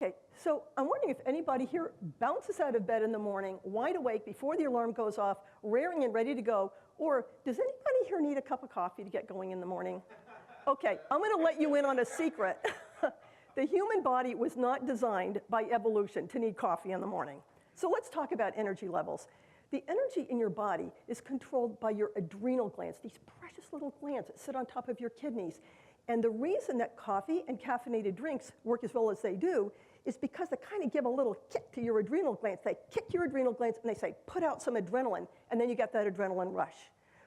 Okay, so I'm wondering if anybody here bounces out of bed in the morning, wide awake, before the alarm goes off, raring and ready to go, or does anybody here need a cup of coffee to get going in the morning? Okay, I'm going to let you in on a secret. The human body was not designed by evolution to need coffee in the morning. So let's talk about energy levels. The energy in your body is controlled by your adrenal glands, these precious little glands that sit on top of your kidneys. And the reason that coffee and caffeinated drinks work as well as they do is because they kind of give a little kick to your adrenal glands. They kick your adrenal glands and they say, put out some adrenaline, and then you get that adrenaline rush,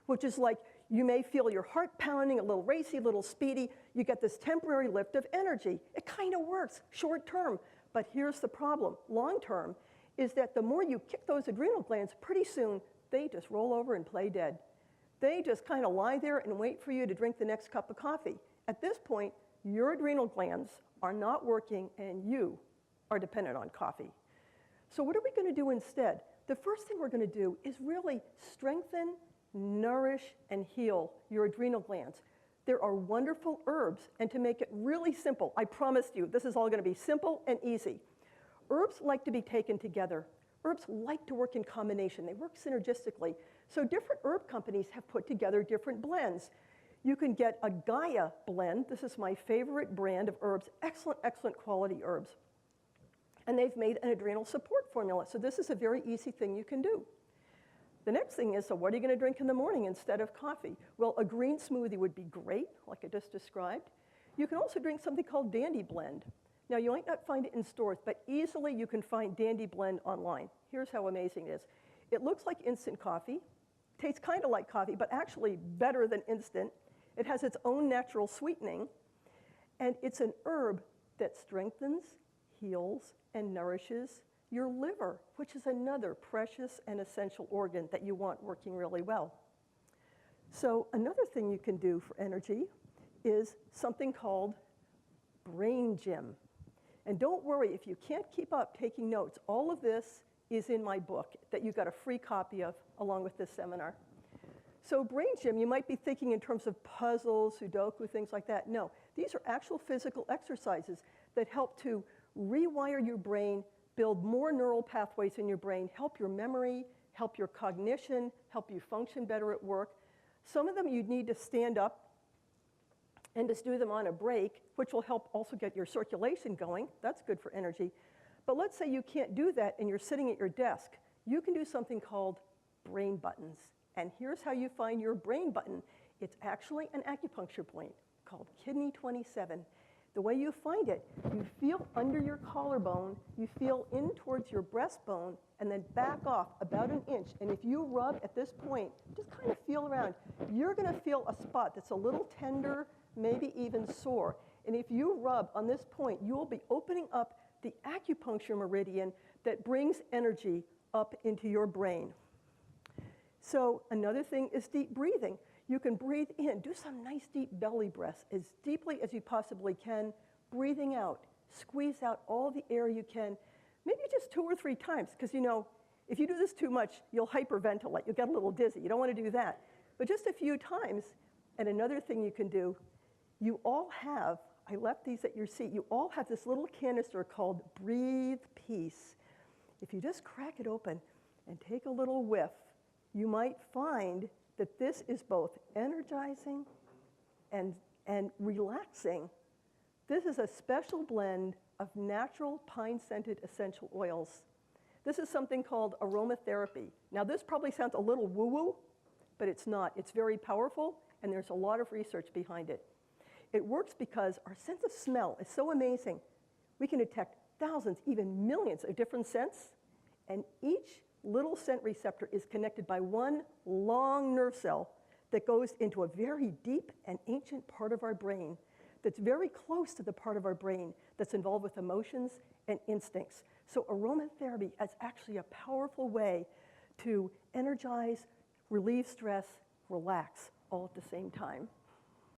which is like you may feel your heart pounding, a little racy, a little speedy. You get this temporary lift of energy. It kind of works short term, but here's the problem. Long term is that the more you kick those adrenal glands, pretty soon they just roll over and play dead. They just kind of lie there and wait for you to drink the next cup of coffee. At this point, your adrenal glands are not working and you are dependent on coffee. So what are we going to do instead? The first thing we're going to do is really strengthen, nourish, and heal your adrenal glands. There are wonderful herbs, and to make it really simple, I promised you this is all going to be simple and easy. Herbs like to be taken together. Herbs like to work in combination. They work synergistically. So different herb companies have put together different blends. You can get a Gaia blend. This is my favorite brand of herbs. Excellent, excellent quality herbs. And they've made an adrenal support formula. So this is a very easy thing you can do. The next thing is, so what are you going to drink in the morning instead of coffee? Well, a green smoothie would be great, like I just described. You can also drink something called Dandy Blend. Now, you might not find it in stores, but easily you can find Dandy Blend online. Here's how amazing it is. It looks like instant coffee, tastes kind of like coffee, but actually better than instant. It has its own natural sweetening, and it's an herb that strengthens, heals, and nourishes your liver, which is another precious and essential organ that you want working really well. So another thing you can do for energy is something called brain gym. And don't worry if you can't keep up taking notes. All of this is in my book that you got a free copy of along with this seminar. So brain gym, you might be thinking in terms of puzzles, Sudoku, things like that. No, these are actual physical exercises that help to rewire your brain, build more neural pathways in your brain, help your memory, help your cognition, help you function better at work. Some of them you'd need to stand up and just do them on a break, which will help also get your circulation going. That's good for energy. But let's say you can't do that and you're sitting at your desk. You can do something called brain buttons. And here's how you find your brain button. It's actually an acupuncture point called Kidney 27. The way you find it, you feel under your collarbone, you feel in towards your breastbone, and then back off about an inch. And if you rub at this point, just kind of feel around, you're going to feel a spot that's a little tender, maybe even sore. And if you rub on this point, you will be opening up the acupuncture meridian that brings energy up into your brain. So another thing is deep breathing. You can breathe in, do some nice deep belly breaths as deeply as you possibly can, breathing out, squeeze out all the air you can, maybe just 2 or 3 times, because you know, if you do this too much, you'll hyperventilate, you'll get a little dizzy, you don't want to do that. But just a few times. And another thing you can do, you all have, I left these at your seat, you all have this little canister called Breathe Peace. If you just crack it open and take a little whiff, you might find that this is both energizing and relaxing. This is a special blend of natural pine-scented essential oils. This is something called aromatherapy. Now, this probably sounds a little woo-woo, but it's not. It's very powerful, and there's a lot of research behind it. It works because our sense of smell is so amazing. We can detect thousands, even millions of different scents, and each little scent receptor is connected by one long nerve cell that goes into a very deep and ancient part of our brain that's very close to the part of our brain that's involved with emotions and instincts. So aromatherapy is actually a powerful way to energize, relieve stress, relax, all at the same time.